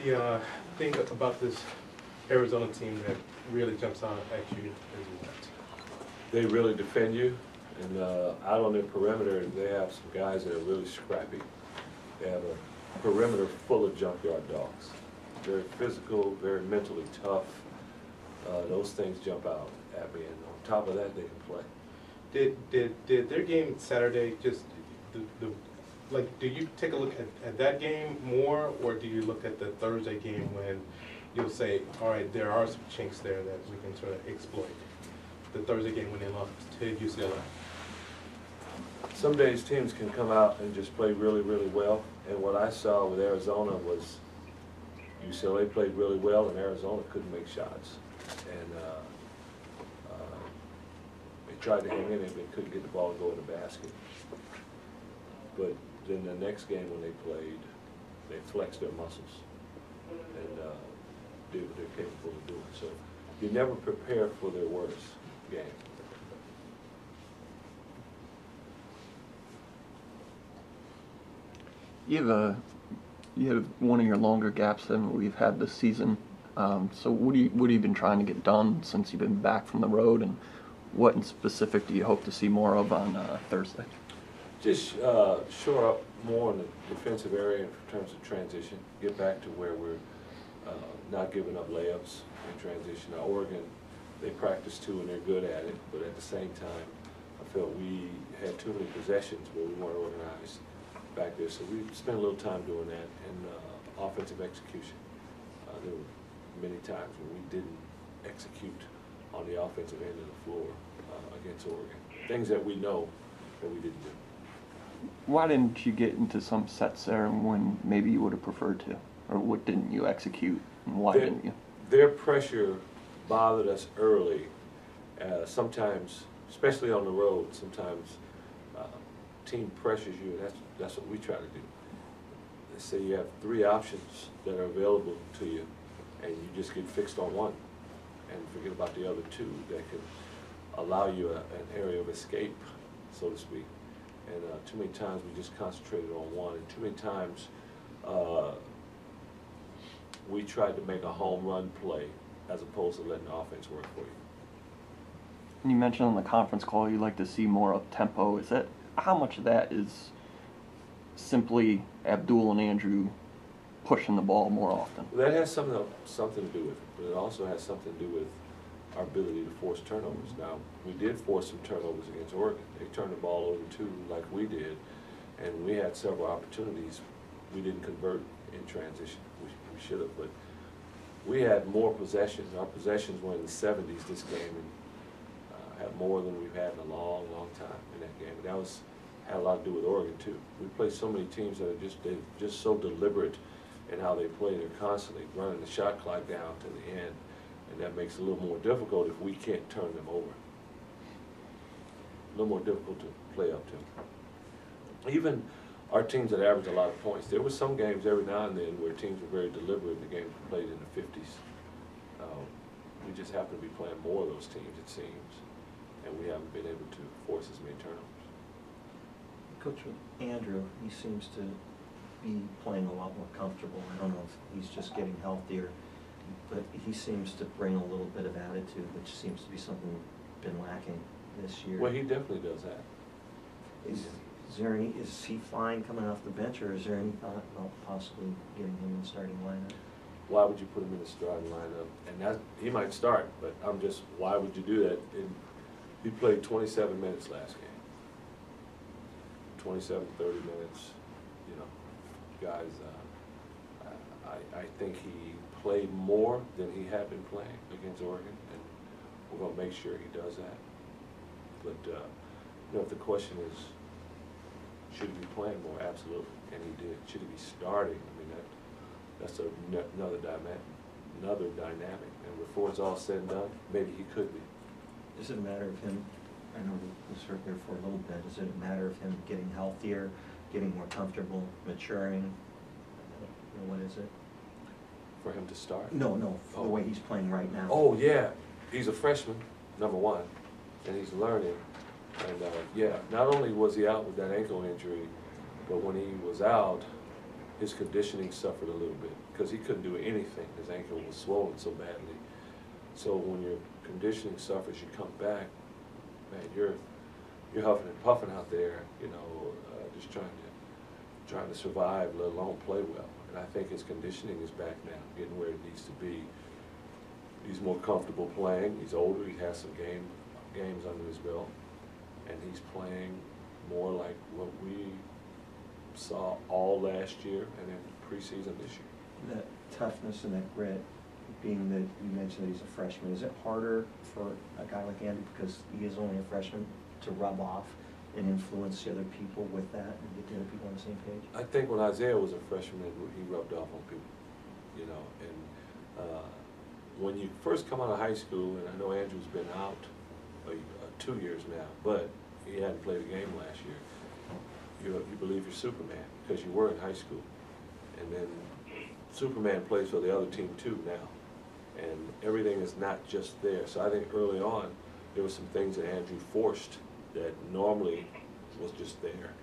the thing about this Arizona team that really jumps out at you is what? They really defend you, and out on their perimeter, they have some guys that are really scrappy. They have a perimeter full of junkyard dogs. Very physical, very mentally tough. Those things jump out at me, and on top of that, they can play. Did their game Saturday just like? Do you take a look at that game more, or do you look at the Thursday game when you'll say, all right, there are some chinks there that we can sort of exploit? The Thursday game when they lost to UCLA. Some days teams can come out and just play really, really well, and what I saw with Arizona was UCLA played really well, and Arizona couldn't make shots. And they tried to hang in it, but couldn't get the ball to go in the basket. But then the next game when they played, they flexed their muscles and did what they're capable of doing. So you never prepare for their worst game. You have one of your longer gaps than we've had this season. So what have you been trying to get done since you've been back from the road, and what in specific do you hope to see more of on Thursday? Just shore up more in the defensive area in terms of transition. Get back to where we're not giving up layups in transition. Now, Oregon, they practice too and they're good at it, but at the same time, I felt we had too many possessions where we weren't organized back there. So we spent a little time doing that, and offensive execution. There were many times when we didn't execute on the offensive end of the floor against Oregon. Things that we know that we didn't do. Why didn't you get into some sets there when maybe you would have preferred to? Or what didn't you execute, and why didn't you? Their pressure bothered us early. Sometimes, especially on the road, sometimes team pressures you, and that's what we try to do. They say you have 3 options that are available to you, and you just get fixed on one and forget about the other 2 that can allow you an area of escape, so to speak. And too many times we just concentrated on one, and too many times we tried to make a home run play as opposed to letting the offense work for you. And you mentioned on the conference call you like to see more up tempo. Is that, how much of that is simply Abdul and Andrew pushing the ball more often? Well, that has something to do with it, but it also has something to do with our ability to force turnovers. Now, we did force some turnovers against Oregon. They turned the ball over too, like we did, and we had several opportunities. We didn't convert in transition. We should have, but we had more possessions. Our possessions were in the 70s this game, and had more than we've had in a long, long time in that game. And that had a lot to do with Oregon too. We play so many teams that are just so deliberate in how they play. They're constantly running the shot clock down to the end, and that makes it a little more difficult if we can't turn them over. A little more difficult to play up to. Even our teams that average a lot of points, there were some games every now and then where teams were very deliberate. The game played in the 50s. We just happen to be playing more of those teams, it seems, and we haven't been able to force as many turnovers. Coach, with Andrew, he seems to be playing a lot more comfortable. I don't know if he's just getting healthier, but he seems to bring a little bit of attitude, which seems to be something been lacking this year. Well, he definitely does that. Is he fine coming off the bench, or is there any thought about possibly getting him in the starting lineup? Why would you put him in the starting lineup? And he might start, but why would you do that? He played 27 minutes last game. 27, 30 minutes, you know. Guys, I think he played more than he had been playing against Oregon, and we're going to make sure he does that. But, you know, if the question is, should he be playing more? Absolutely, and he did. Should he be starting? I mean, that's another dynamic. And before it's all said and done, maybe he could be. Does it matter of him? I know we was here for a little bit. Does it matter of him getting healthier, getting more comfortable, maturing? What is it? For him to start? No, for the way he's playing right now. Oh, yeah. He's a freshman, number 1, and he's learning. And, yeah, not only was he out with that ankle injury, but when he was out, his conditioning suffered a little bit. because he couldn't do anything. His ankle was swollen so badly. So when your conditioning suffers, you come back, man, you're huffing and puffing out there, you know, just trying to survive, let alone play well. And I think his conditioning is back now, getting where it needs to be. He's more comfortable playing. He's older. He has some games under his belt, and he's playing more like what we saw all last year and in preseason this year. That toughness and that grit, being that you mentioned that he's a freshman, is it harder for a guy like Andy, because he is only a freshman, to rub off and influence the other people with that and get the other people on the same page? I think when Isaiah was a freshman, he rubbed off on people, you know. And when you first come out of high school, and I know Andrew's been out 2 years now, but he hadn't played a game last year, you believe you're Superman because you were in high school. And then Superman plays for the other team too now. And everything is not just there. So I think early on, there were some things that Andrew forced that normally was just there.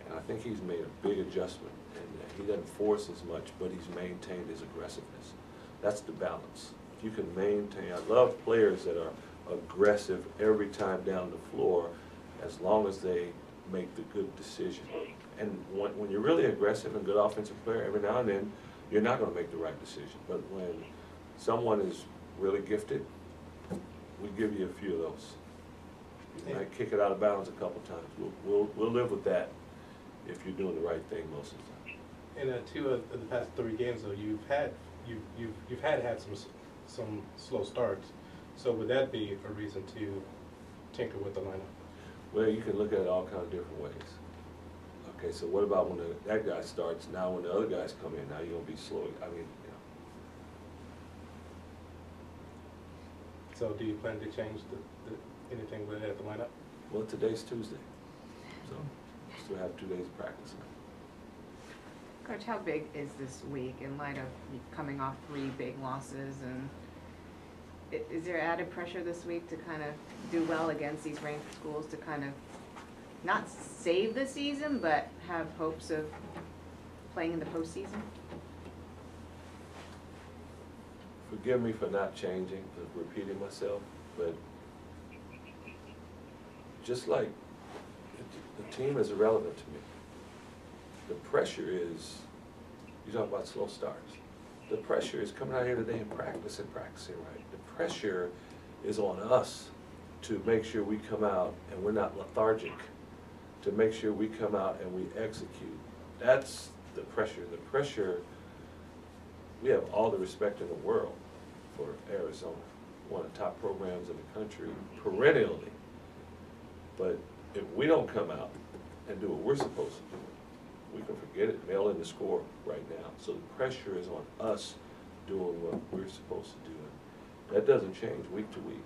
And I think he's made a big adjustment. And he doesn't force as much, but he's maintained his aggressiveness. That's the balance. If you can maintain, I love players that are aggressive every time down the floor, as long as they make the good decision. And when you're really aggressive and good offensive player, every now and then, you're not going to make the right decision. But when someone is really gifted, we give you a few of those. You might kick it out of bounds a couple times. We'll live with that if you're doing the right thing most of the time. In 2 of the past 3 games, though, you've had some slow starts. So would that be a reason to tinker with the lineup? Well, you can look at it all kinds of different ways. Okay, so what about when that guy starts? Now when the other guys come in, now you're going to be slow. I mean, you know. So do you plan to change anything with the lineup? Well, today's Tuesday, so still have 2 days of practice. Coach, how big is this week in light of coming off 3 big losses, and is there added pressure this week to kind of do well against these ranked schools to kind of not save the season, but have hopes of playing in the postseason? Forgive me for not changing, for repeating myself, but just like the team is irrelevant to me. The pressure is, you talk about slow starts. The pressure is coming out here today and practicing right. The pressure is on us to make sure we come out and we're not lethargic, to make sure we come out and we execute. That's the pressure. The pressure, we have all the respect in the world for Arizona, one of the top programs in the country, perennially. But if we don't come out and do what we're supposed to do, we can forget it, mail in the score right now. So the pressure is on us doing what we're supposed to do. And that doesn't change week to week.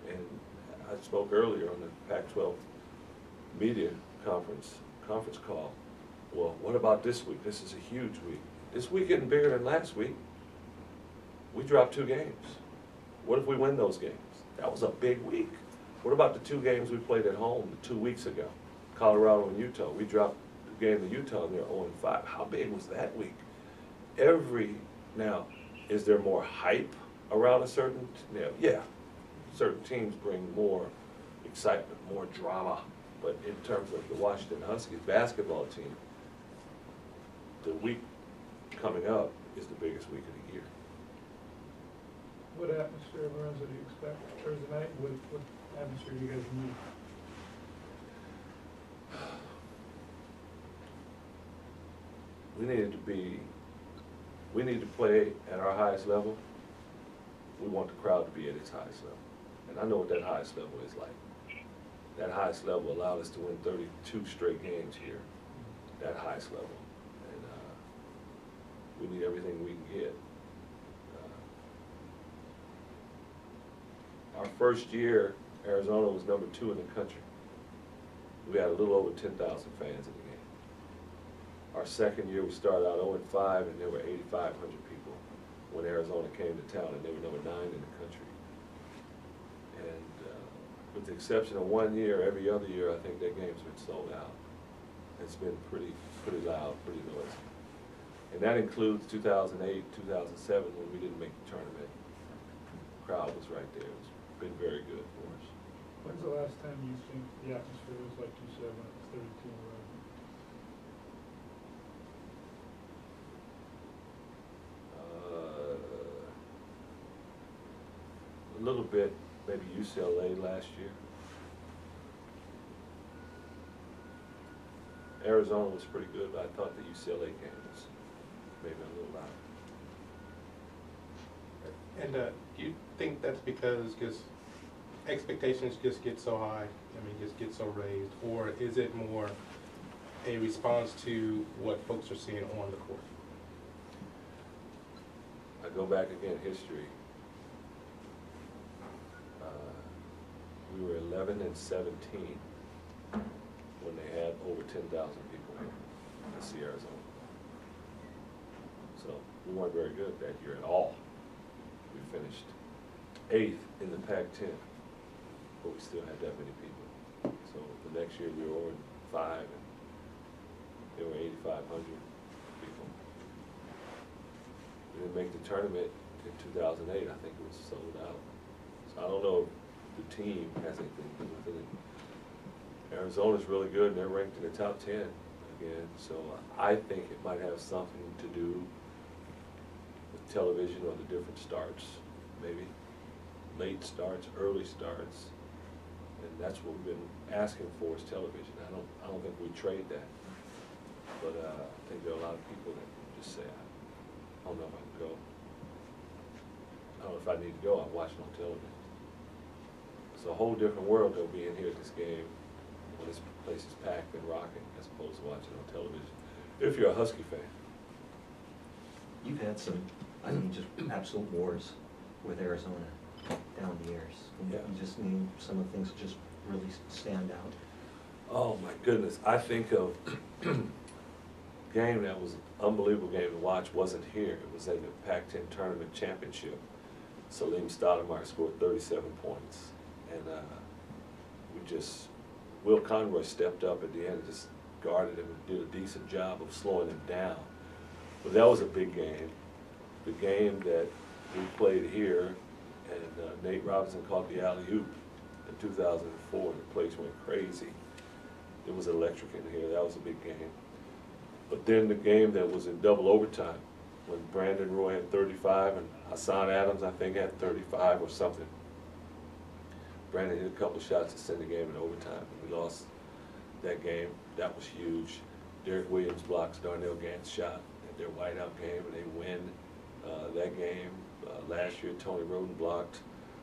And I spoke earlier on the Pac-12 media conference call. Well, what about this week? This is a huge week. This week isn't bigger than last week. We dropped 2 games. What if we win those games? That was a big week. What about the 2 games we played at home 2 weeks ago? Colorado and Utah. We dropped the game to Utah and they're 0-5. How big was that week? Now, is there more hype around a certain, yeah, certain teams bring more excitement, more drama. But in terms of the Washington Huskies basketball team, the week coming up is the biggest week of the year. What atmosphere, Lorenzo, do you expect Thursday night? What atmosphere do you guys need? We need to play at our highest level. We want the crowd to be at its highest level. And I know what that highest level is like. That highest level allowed us to win 32 straight games here, that highest level. And we need everything we can get. Our first year, Arizona was number 2 in the country. We had a little over 10,000 fans in the game. Our second year, we started out 0-5, and there were 8,500 people when Arizona came to town, and they were number 9 in the country. And with the exception of 1 year, every other year, I think that game's been sold out. It's been pretty loud, pretty noisy. And that includes 2008, 2007, when we didn't make the tournament. Crowd was right there. It's been very good for us. When's the last time you think the atmosphere was like you said when it was 32 and 11? A little bit, maybe UCLA last year. Arizona was pretty good, but I thought the UCLA game was maybe a little loud. And do you think that's because just expectations just get so high, I mean, just get so raised, or is it more a response to what folks are seeing on the court? I go back again, history. We were 11 and 17 when they had over 10,000 people here to see Arizona. So we weren't very good that year at all. We finished 8th in the Pac-10, but we still had that many people. So the next year we were 0-5, and there were 8,500 people. We didn't make the tournament in 2008. I think it was sold out. So I don't know if the team has anything to do with it. Arizona's really good, and they're ranked in the top 10 again. So I think it might have something to do with television or the different starts, maybe late starts, early starts, and that's what we've been asking for is television. I don't think we trade that, but I think there are a lot of people that just say, I don't know if I can go. I don't know if I need to go. I'm watching on television. It's a whole different world though being here at this game when this place is packed and rocking as opposed to watching on television. If you're a Husky fan. You've had some, I mean, just absolute wars with Arizona down the years. And Yeah. You just need some of the things that just really stand out. Oh my goodness, I think of game that was an unbelievable game to watch wasn't here. It was in the Pac-10 tournament championship. Salim Stoudemire scored 37 points. And Will Conroy stepped up at the end and just guarded him and did a decent job of slowing him down. But that was a big game. The game that we played here, and Nate Robinson caught the alley-oop in 2004, and the place went crazy. It was electric in here. That was a big game. But then the game that was in double overtime, when Brandon Roy had 35 and Hassan Adams, I think, had 35 or something. Brandon hit a couple of shots to send the game in overtime, and we lost that game. That was huge. Derek Williams blocks Darnell Gant's shot at their whiteout game, and they win that game. Last year, Tony Roden blocked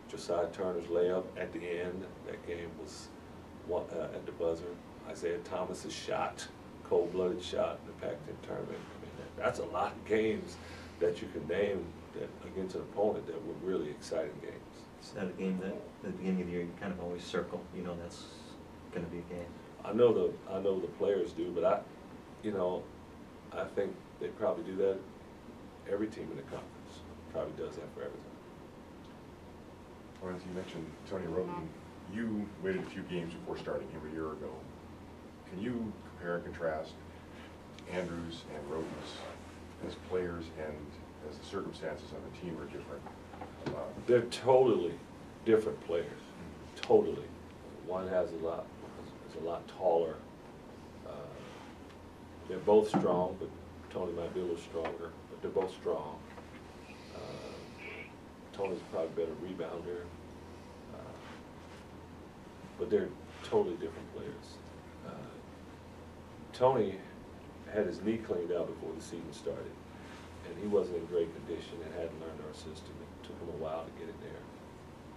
Josiah Turner's layup at the end. That game was at the buzzer. Isaiah Thomas's shot, cold-blooded shot in the Pac-10 tournament. I mean, that's a lot of games that you can name that against an opponent that were really exciting games. Is that a game that at the beginning of the year you kind of always circle, you know that's going to be a game? I know the players do, but I think they probably do that. Every team in the conference probably does that for everything. Lorenzo, you mentioned Tony Roden. You waited a few games before starting him a year ago. Can you compare and contrast Andrews and Roden's as players and as the circumstances on the team are different? They're totally different players. Totally. One is a lot taller. They're both strong, but Tony might be a little stronger. But they're both strong. Tony's probably a better rebounder. But they're totally different players. Tony had his knee cleaned out before the season started, and he wasn't in great condition and hadn't learned our system. It took him a while to get it there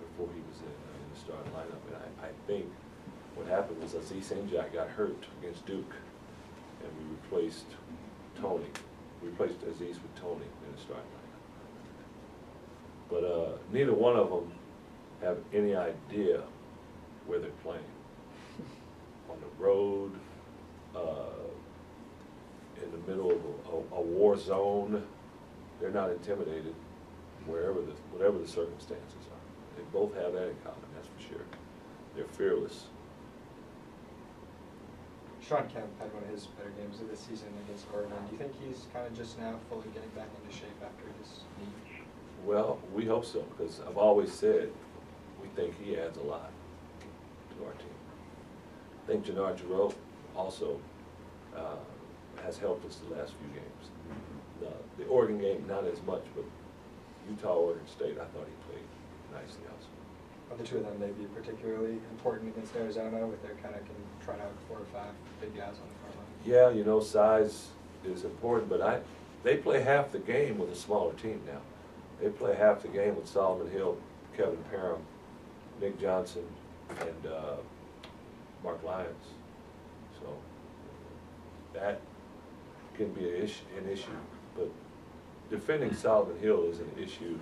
before he was in the starting lineup. And I think what happened was Aziz Sanjay got hurt against Duke, and we replaced Tony. We replaced Aziz with Tony in the starting lineup. But neither one of them have any idea where they're playing. On the road, in the middle of a war zone, they're not intimidated whatever the circumstances are. They both have that in common, that's for sure. They're fearless. Sean Kemp had one of his better games of the season against Oregon. Do you think he's kind of just now fully getting back into shape after his knee? Well, we hope so, because I've always said we think he adds a lot to our team. I think Jannard Giroux also has helped us the last few games. The Oregon game, not as much, but Utah, Oregon State, I thought he played nicely also. Are the two of them maybe particularly important against Arizona with their kind of can trot out 4 or 5 big guys on the far line? Yeah, you know, size is important, but they play half the game with a smaller team now. They play half the game with Solomon Hill, Kevin Parham, Nick Johnson, and Mark Lyons. So that can be an issue, but defending Solomon Hill is an issue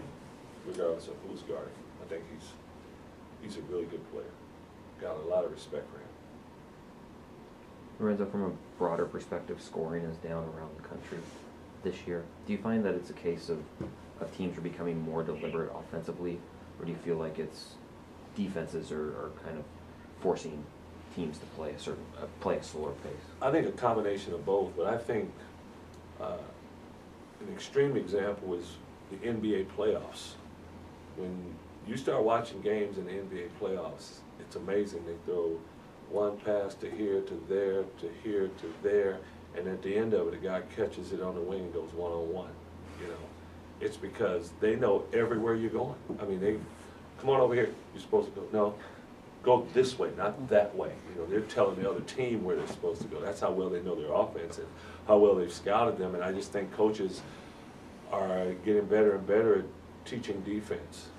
regardless of who's guarding. I think he's a really good player. Got a lot of respect for him. Lorenzo, from a broader perspective, scoring is down around the country this year. Do you find that it's a case of teams are becoming more deliberate offensively, or do you feel like it's defenses are kind of forcing teams to play a slower pace? I think a combination of both, but I think an extreme example is the NBA playoffs. When you start watching games in the NBA playoffs, it's amazing. They throw one pass to here, to there, to here, to there, and at the end of it, a guy catches it on the wing and goes one-on-one. You know, it's because they know everywhere you're going. I mean, they come on over here. You're supposed to go. No, go this way, not that way. You know, they're telling the other team where they're supposed to go. That's how well they know their offense and how well they've scouted them. And I just think coaches are getting better and better at teaching defense.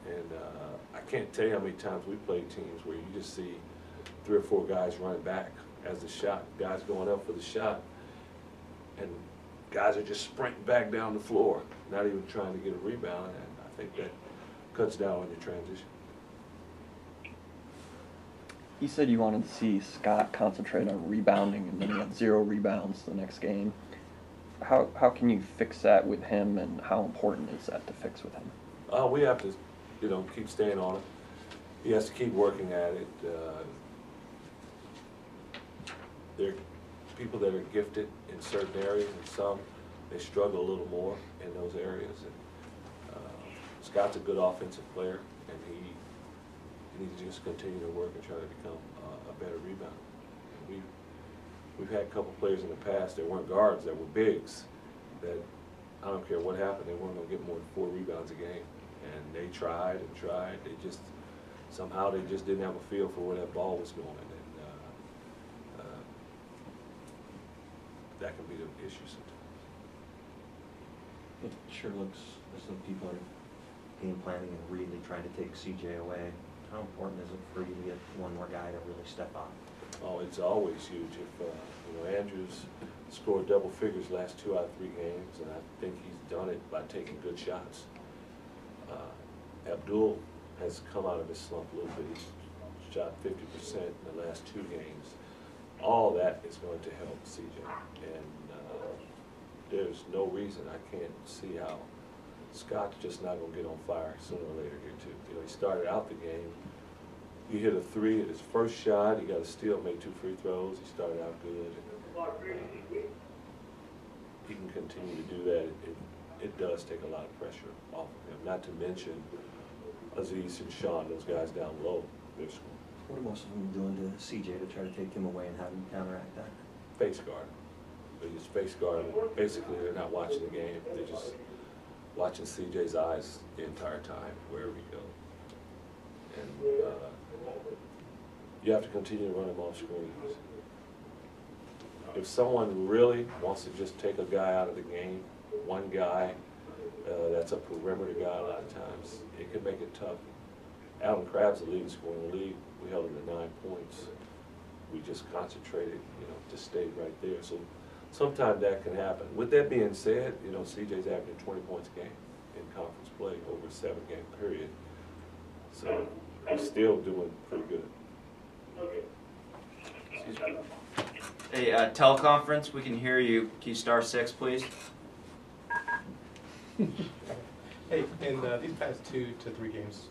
And I can't tell you how many times we played teams where you just see 3 or 4 guys running back as the shot, guys going up for the shot, and guys are just sprinting back down the floor, not even trying to get a rebound, and I think that cuts down on your transition. You said you wanted to see Scott concentrate on rebounding, and then he had 0 rebounds the next game. How can you fix that with him, and how important is that to fix with him? We have to, you know, keep staying on it. He has to keep working at it. There are people that are gifted in certain areas, and some they struggle a little more in those areas. And Scott's a good offensive player, and he needs to just continue to work and try to become a better rebounder. We've had a couple players in the past that weren't guards, that were bigs, that I don't care what happened, they weren't going to get more than 4 rebounds a game. And they tried and tried. They just, somehow they just didn't have a feel for where that ball was going. And that can be the issue sometimes. It sure looks as though people are game planning and really trying to take CJ away. How important is it for you to get one more guy to really step up? Oh, it's always huge. If you know, Andrews scored double figures last 2 out of 3 games, and I think he's done it by taking good shots. Abdul has come out of his slump a little bit. He's shot 50% in the last 2 games. All that is going to help CJ, and there's no reason I can't see how Scott's just not going to get on fire sooner or later here too. You know, he started out the game. He hit a 3 at his first shot. He got a steal, made 2 free throws. He started out good. And, he can continue to do that. It does take a lot of pressure off of him. Not to mention Aziz and Sean, those guys down low. They're scoring. What are most of them doing to CJ to try to take him away and have him counteract that? Face guard. They just face guard. Basically, they're not watching the game. They're just watching CJ's eyes the entire time, wherever he goes. And you have to continue to run him off screens. If someone really wants to just take a guy out of the game, one guy that's a perimeter guy a lot of times, it can make it tough. Alan Crabb's the leading scorer in the league. We held him to 9 points. We just concentrated, you know, just stayed right there. So sometimes that can happen. With that being said, you know, CJ's averaging 20 points a game in conference play over a 7-game period. So he's still doing pretty good. Excuse me. Hey, teleconference, we can hear you. Key *6, please. Hey, in these past 2 to 3 games,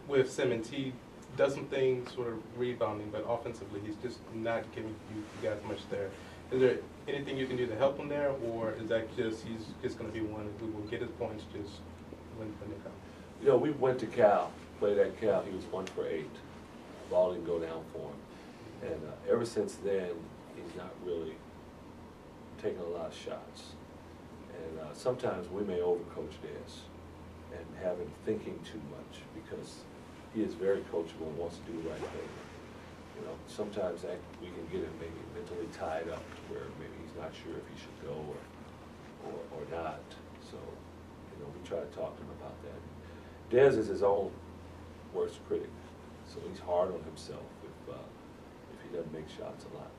with Simmons, he does some things sort of rebounding, but offensively, he's just not giving you guys much there. Is there anything you can do to help him there, or is that just he's just going to be one who will get his points just when they come? You know, we went to Cal, played at Cal. He was 1 for 8. Ball didn't go down for him, and ever since then, he's not really taking a lot of shots. And sometimes we may overcoach Dez and have him thinking too much because he is very coachable and wants to do the right thing. You know, sometimes that we can get him maybe mentally tied up to where maybe he's not sure if he should go or not. So, you know, we try to talk to him about that. Dez is his own worst critic, so he's hard on himself if he doesn't make shots a lot.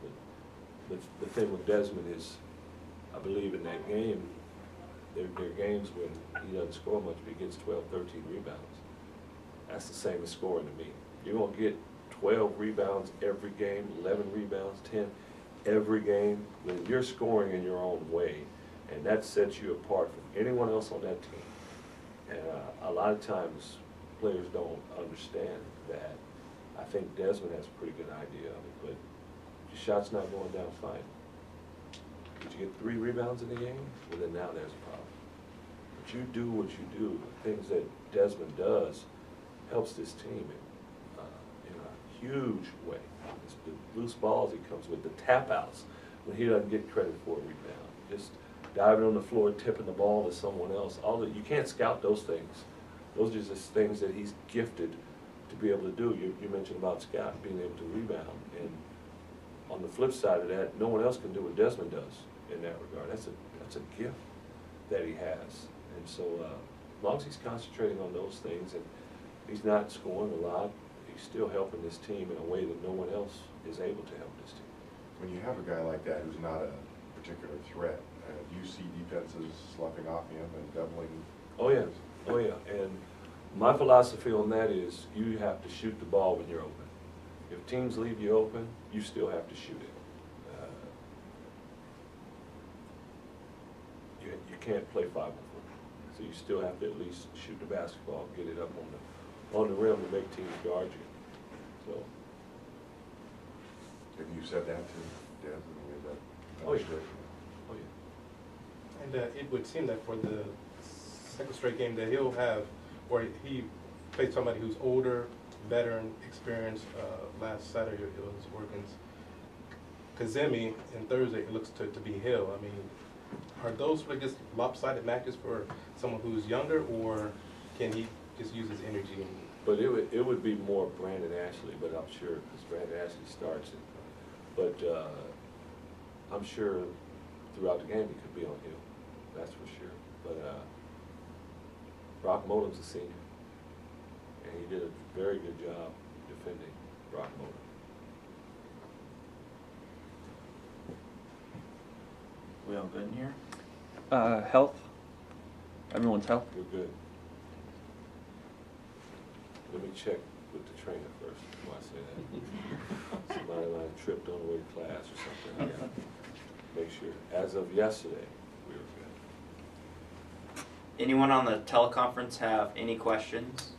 But the thing with Desmond is, I believe in that game, there are games when he doesn't score much, but he gets 12, 13 rebounds. That's the same as scoring to me. You're going to get 12 rebounds every game, 11 rebounds, 10 every game, when you're scoring in your own way, and that sets you apart from anyone else on that team. And a lot of times, players don't understand that. I think Desmond has a pretty good idea of it, but your shot's not going down fine. Did you get 3 rebounds in the game? Well, then now there's a problem. But you do what you do. The things that Desmond does helps this team in a huge way. It's the loose balls he comes with, the tap outs, when he doesn't get credit for a rebound. Just diving on the floor, tipping the ball to someone else. You can't scout those things. Those are just things that he's gifted to be able to do. You mentioned about Scott being able to rebound. And on the flip side of that, no one else can do what Desmond does in that regard. That's a gift that he has. And so as long as he's concentrating on those things and he's not scoring a lot, he's still helping this team in a way that no one else is able to help this team. When you have a guy like that who's not a particular threat, do you see defenses sloughing off him and doubling? Oh yeah, oh yeah. And my philosophy on that is you have to shoot the ball when you're open. If teams leave you open, you still have to shoot it. You can't play 5-on-4, so you still have to at least shoot the basketball, get it up on the rim to make teams guard you. So. Have you said that to Dez? Oh yeah. Oh yeah. And it would seem that for the second straight game that he'll have, or he played somebody who's older, veteran, experienced. Last Saturday it was Oregon's Kazemi, and Thursday it looks to be Hill. I mean, are those sort of just lopsided matches for someone who's younger, or can he just use his energy? But it would be more Brandon Ashley, but I'm sure, because Brandon Ashley starts it. But I'm sure throughout the game he could be on Hill, that's for sure. But Brock Modom's a senior, and he did a very good job defending Brock Modom. We all good in here? Health. Everyone's health. We're good. Let me check with the trainer first before I say that. Somebody might have tripped on the way to class or something. I gotta make sure. As of yesterday, we were good. Anyone on the teleconference have any questions?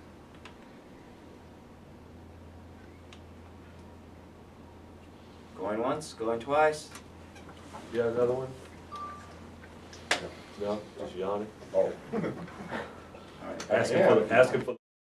Going once, going twice. You got another one? No, just yawning. Oh. Asking for